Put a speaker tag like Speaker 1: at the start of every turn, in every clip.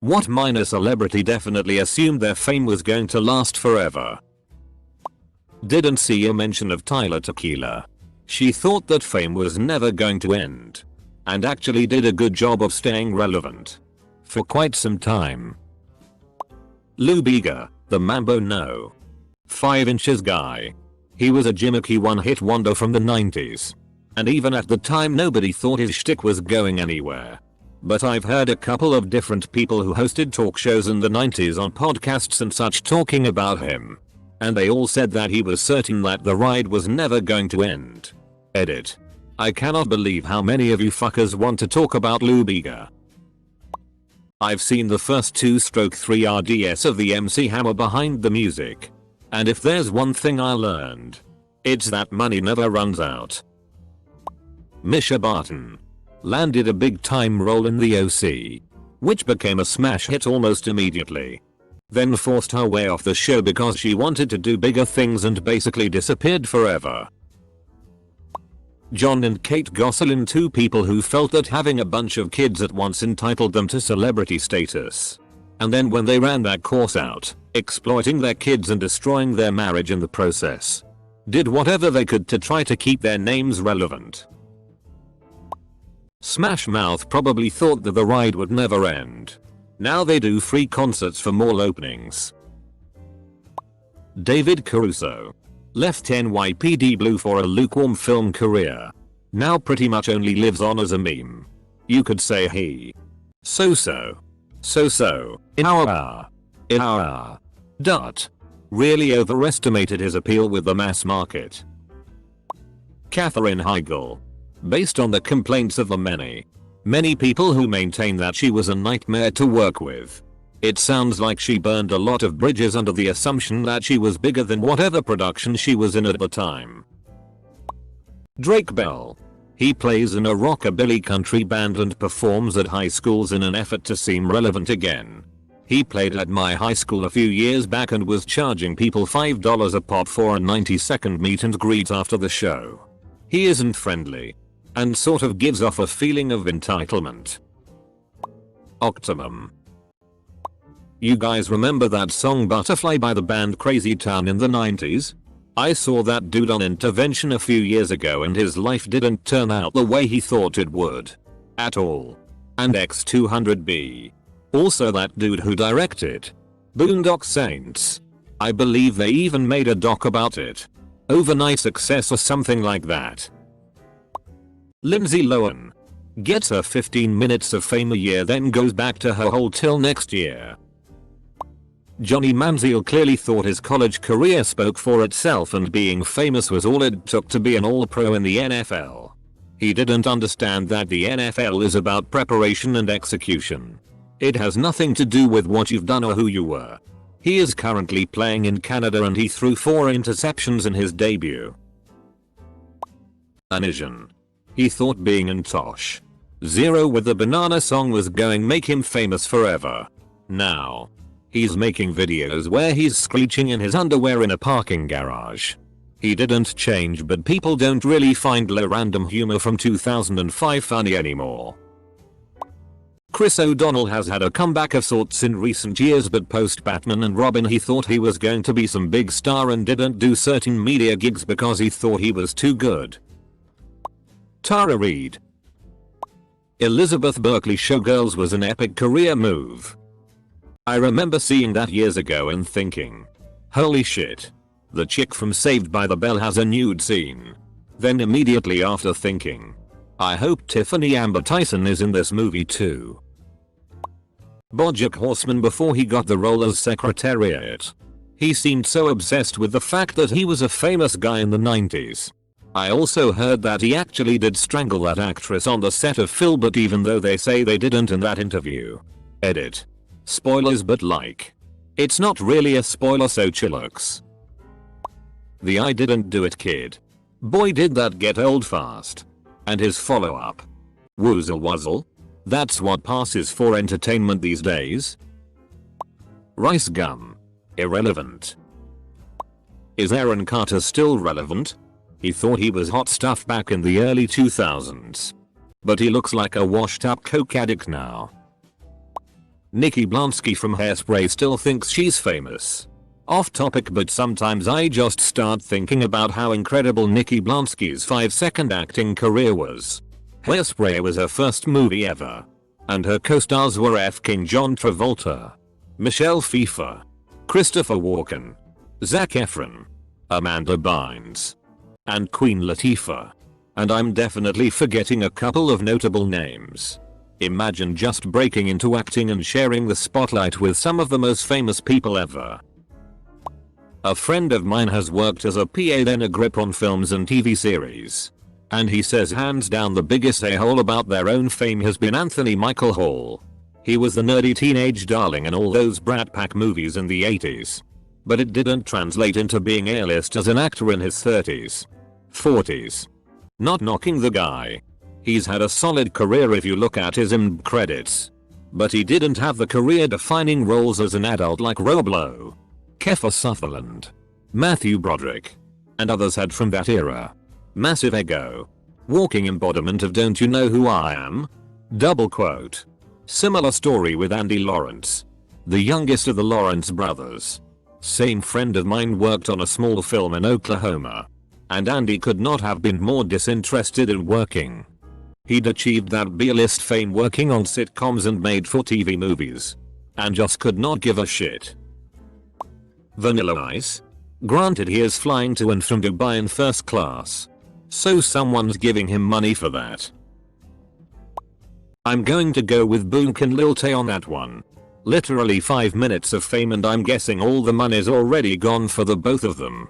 Speaker 1: What minor celebrity definitely assumed their fame was going to last forever? Didn't see a mention of Tyler Tequila. She thought that fame was never going to end. And actually did a good job of staying relevant. For quite some time. Lou Bega, the Mambo No. 5 inches guy. He was a gimmicky one-hit wonder from the 90s. And even at the time nobody thought his shtick was going anywhere. But I've heard a couple of different people who hosted talk shows in the 90s on podcasts and such talking about him. And they all said that he was certain that the ride was never going to end. Edit. I cannot believe how many of you fuckers want to talk about Lou Bega. I've seen the first 2/3 RDS of the MC Hammer behind the music. And if there's one thing I learned, it's that money never runs out. Misha Barton landed a big time role in the OC, which became a smash hit almost immediately. Then forced her way off the show because she wanted to do bigger things and basically disappeared forever. John and Kate Gosselin, 2 people who felt that having a bunch of kids at once entitled them to celebrity status. And then when they ran that course out, exploiting their kids and destroying their marriage in the process. Did whatever they could to try to keep their names relevant. Smash Mouth probably thought that the ride would never end. Now they do free concerts for mall openings. David Caruso left NYPD Blue for a lukewarm film career. Now pretty much only lives on as a meme. You could say he so-so in our really overestimated his appeal with the mass market. Katherine Heigl. Based on the complaints of the many people who maintain that she was a nightmare to work with. It sounds like she burned a lot of bridges under the assumption that she was bigger than whatever production she was in at the time. Drake Bell. He plays in a rockabilly country band and performs at high schools in an effort to seem relevant again. He played at my high school a few years back and was charging people $5 a pop for a 90-second meet and greet after the show. He isn't friendly. And sort of gives off a feeling of entitlement. Optimum. You guys remember that song Butterfly by the band Crazy Town in the 90s? I saw that dude on Intervention a few years ago and his life didn't turn out the way he thought it would. At all. And X200B. Also that dude who directed Boondock Saints. I believe they even made a doc about it. Overnight Success or something like that. Lindsay Lohan gets her 15 minutes of fame a year then goes back to her hole till next year. Johnny Manziel clearly thought his college career spoke for itself and being famous was all it took to be an all-pro in the NFL. He didn't understand that the NFL is about preparation and execution. It has nothing to do with what you've done or who you were. He is currently playing in Canada and he threw 4 interceptions in his debut. Anisian. He thought being in Tosh Zero with the banana song was going make him famous forever. Now, he's making videos where he's screeching in his underwear in a parking garage. He didn't change, but people don't really find low random humor from 2005 funny anymore. Chris O'Donnell has had a comeback of sorts in recent years, but post Batman and Robin he thought he was going to be some big star and didn't do certain media gigs because he thought he was too good. Tara Reid. Elizabeth Berkley Showgirls was an epic career move. I remember seeing that years ago and thinking, holy shit. The chick from Saved by the Bell has a nude scene. Then immediately after thinking, I hope Tiffany Amber Tyson is in this movie too. BoJack Horseman before he got the role as Secretariat. He seemed so obsessed with the fact that he was a famous guy in the 90s. I also heard that he actually did strangle that actress on the set of Phil, but even though they say they didn't in that interview. Edit. Spoilers, but like. It's not really a spoiler, so chillax. The I didn't do it kid. Boy did that get old fast. And his follow-up. Woozle wuzzle? That's what passes for entertainment these days? Rice gum. Irrelevant. Is Aaron Carter still relevant? He thought he was hot stuff back in the early 2000s. But he looks like a washed up coke addict now. Nikki Blonsky from Hairspray still thinks she's famous. Off topic, but sometimes I just start thinking about how incredible Nikki Blonsky's 5-second acting career was. Hairspray was her first movie ever. And her co-stars were King John Travolta, Michelle Pfeiffer, Christopher Walken, Zac Efron, Amanda Bynes, and Queen Latifah. And I'm definitely forgetting a couple of notable names. Imagine just breaking into acting and sharing the spotlight with some of the most famous people ever. A friend of mine has worked as a PA then a grip on films and TV series. And he says hands down the biggest a-hole about their own fame has been Anthony Michael Hall. He was the nerdy teenage darling in all those Brat Pack movies in the 80s. But it didn't translate into being A-list as an actor in his 30s. 40s. Not knocking the guy. He's had a solid career if you look at his IMDb credits. But he didn't have the career-defining roles as an adult like Rob Lowe, Kiefer Sutherland, Matthew Broderick, and others had from that era. Massive ego. Walking embodiment of "don't you know who I am?" Double quote. Similar story with Andy Lawrence, the youngest of the Lawrence brothers. Same friend of mine worked on a small film in Oklahoma. And Andy could not have been more disinterested in working. He'd achieved that B-list fame working on sitcoms and made-for-TV movies. And just could not give a shit. Vanilla Ice? Granted, he is flying to and from Dubai in first class. So someone's giving him money for that. I'm going to go with Boonk and Lil Tay on that one. Literally 5 minutes of fame and I'm guessing all the money's already gone for the both of them.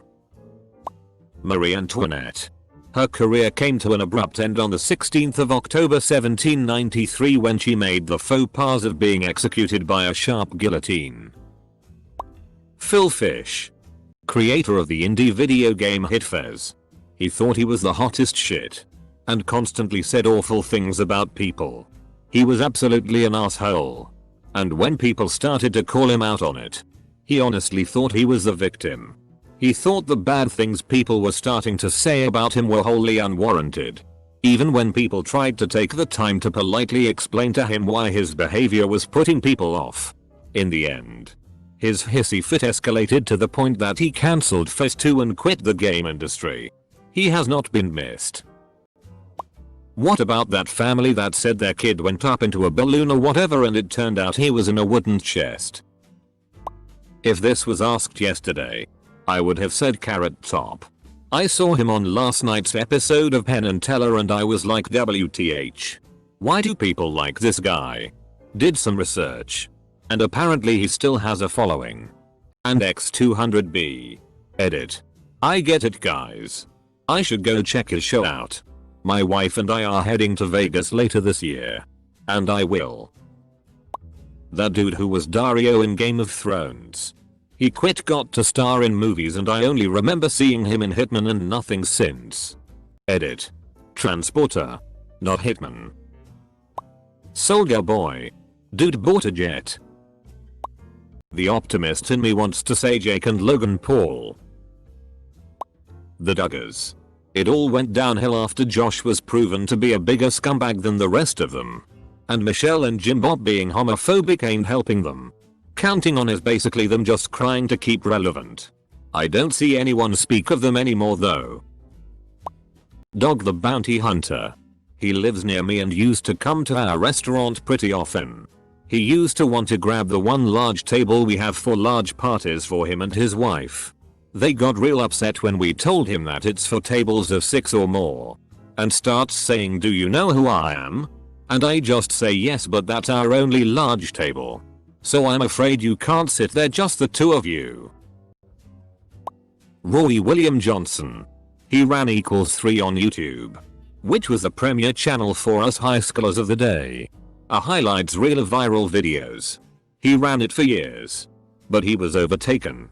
Speaker 1: Marie Antoinette. Her career came to an abrupt end on the 16th of October 1793 when she made the faux pas of being executed by a sharp guillotine. Phil Fish. Creator of the indie video game hit Fez. He thought he was the hottest shit. And constantly said awful things about people. He was absolutely an asshole. And when people started to call him out on it, he honestly thought he was the victim. He thought the bad things people were starting to say about him were wholly unwarranted. Even when people tried to take the time to politely explain to him why his behavior was putting people off. In the end, his hissy fit escalated to the point that he cancelled Fez 2 and quit the game industry. He has not been missed. What about that family that said their kid went up into a balloon or whatever and it turned out he was in a wooden chest? If this was asked yesterday, I would have said Carrot Top. I saw him on last night's episode of Penn and Teller and I was like, WTH. Why do people like this guy? Did some research. And apparently he still has a following. And X200B. Edit. I get it, guys. I should go check his show out. My wife and I are heading to Vegas later this year. And I will. That dude who was Dario in Game of Thrones. He quit, got to star in movies and I only remember seeing him in Hitman and nothing since. Edit. Transporter. Not Hitman. Soldier Boy. Dude bought a jet. The optimist in me wants to say Jake and Logan Paul. The Duggars. It all went downhill after Josh was proven to be a bigger scumbag than the rest of them. And Michelle and Jim Bob being homophobic ain't helping them. Counting on is basically them just crying to keep relevant. I don't see anyone speak of them anymore though. Dog the Bounty Hunter. He lives near me and used to come to our restaurant pretty often. He used to want to grab the one large table we have for large parties for him and his wife. They got real upset when we told him that it's for tables of 6 or more. And starts saying, "Do you know who I am?" And I just say yes, but that's our only large table. So I'm afraid you can't sit there, just the two of you. Roy William Johnson. He ran =3 on YouTube, which was the premier channel for us high schoolers of the day. A highlights reel of viral videos. He ran it for years. But he was overtaken.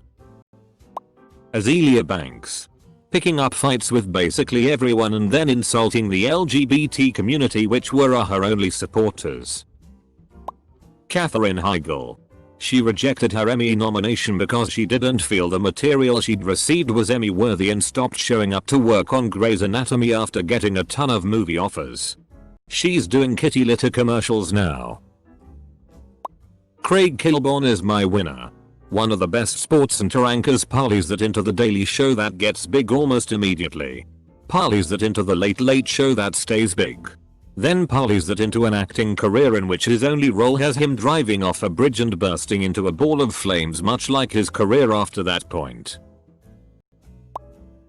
Speaker 1: Azealia Banks. Picking up fights with basically everyone and then insulting the LGBT community, which were her only supporters. Katherine Heigl. She rejected her Emmy nomination because she didn't feel the material she'd received was Emmy worthy and stopped showing up to work on Grey's Anatomy after getting a ton of movie offers. She's doing kitty litter commercials now. Craig Kilborn is my winner. One of the best sports center anchors, parleys that into the Daily Show that gets big almost immediately. Parleys that into the Late Late Show that stays big. Then parleys that into an acting career in which his only role has him driving off a bridge and bursting into a ball of flames, much like his career after that point.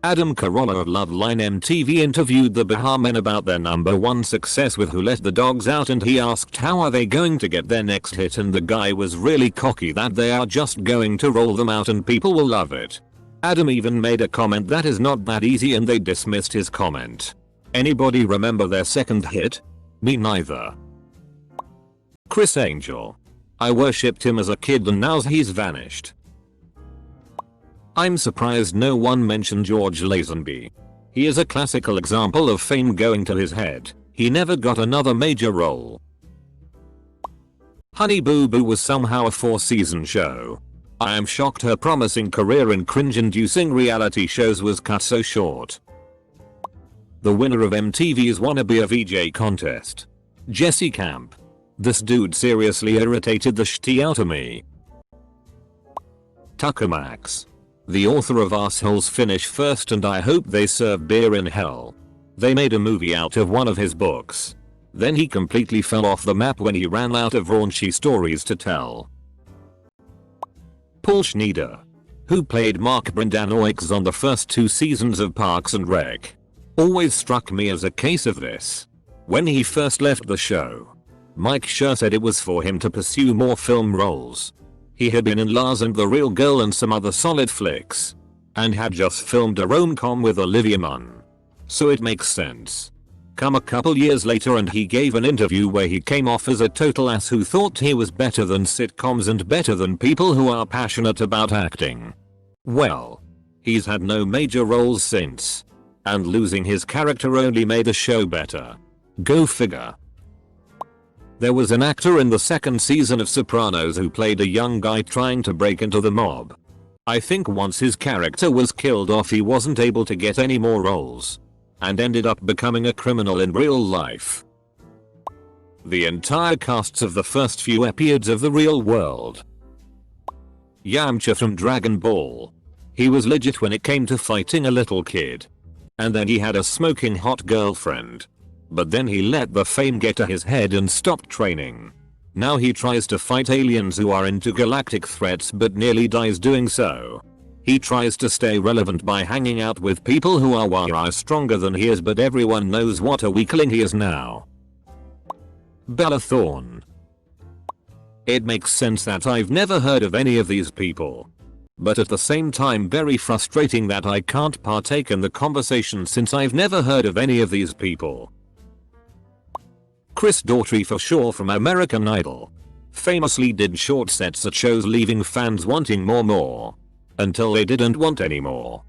Speaker 1: Adam Carolla of Loveline MTV interviewed the Bahamen about their #1 success with Who Let the Dogs Out, and he asked how are they going to get their next hit, and the guy was really cocky that they are just going to roll them out and people will love it. Adam even made a comment that is not that easy, and they dismissed his comment. Anybody remember their second hit? Me neither. Chris Angel. I worshipped him as a kid and now he's vanished. I'm surprised no one mentioned George Lazenby. He is a classical example of fame going to his head. He never got another major role. Honey Boo Boo was somehow a 4-season show. I am shocked her promising career in cringe-inducing reality shows was cut so short. The winner of MTV's Wanna Be a VJ contest. Jesse Camp. This dude seriously irritated the shit out of me. Tucker Max. The author of Assholes Finish First and I Hope They Serve Beer in Hell. They made a movie out of one of his books. Then he completely fell off the map when he ran out of raunchy stories to tell. Paul Schneider. Who played Mark Brandanoix on the first 2 seasons of Parks and Rec. Always struck me as a case of this. When he first left the show, Mike Schur said it was for him to pursue more film roles. He had been in Lars and the Real Girl and some other solid flicks. And had just filmed a rom-com with Olivia Munn. So it makes sense. Come a couple years later and he gave an interview where he came off as a total ass who thought he was better than sitcoms and better than people who are passionate about acting. Well, he's had no major roles since. And losing his character only made the show better. Go figure. There was an actor in the 2nd season of Sopranos who played a young guy trying to break into the mob. I think once his character was killed off he wasn't able to get any more roles. And ended up becoming a criminal in real life. The entire casts of the first few episodes of The Real World. Yamcha from Dragon Ball. He was legit when it came to fighting a little kid. And then he had a smoking hot girlfriend. But then he let the fame get to his head and stopped training. Now he tries to fight aliens who are intergalactic threats but nearly dies doing so. He tries to stay relevant by hanging out with people who are stronger than he is, but everyone knows what a weakling he is now. Bella Thorne. It makes sense that I've never heard of any of these people. But at the same time very frustrating that I can't partake in the conversation since I've never heard of any of these people. Chris Daughtry for sure from American Idol. Famously did short sets at shows leaving fans wanting more. Until they didn't want any more.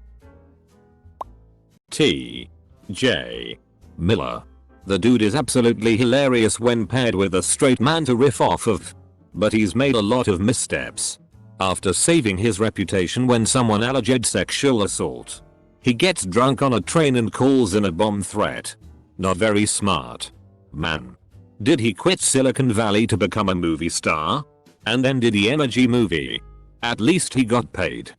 Speaker 1: T.J. Miller. The dude is absolutely hilarious when paired with a straight man to riff off of. But he's made a lot of missteps. After saving his reputation when someone alleged sexual assault. He gets drunk on a train and calls in a bomb threat. Not very smart. Man. Did he quit Silicon Valley to become a movie star? And then did he Energy movie? At least he got paid.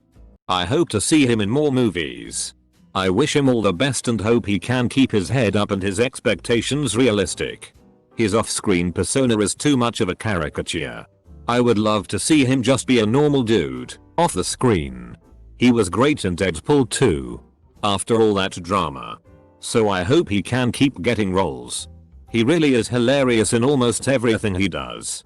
Speaker 1: I hope to see him in more movies. I wish him all the best and hope he can keep his head up and his expectations realistic. His off-screen persona is too much of a caricature. I would love to see him just be a normal dude, off the screen. He was great in Deadpool 2. After all that drama. So I hope he can keep getting roles. He really is hilarious in almost everything he does.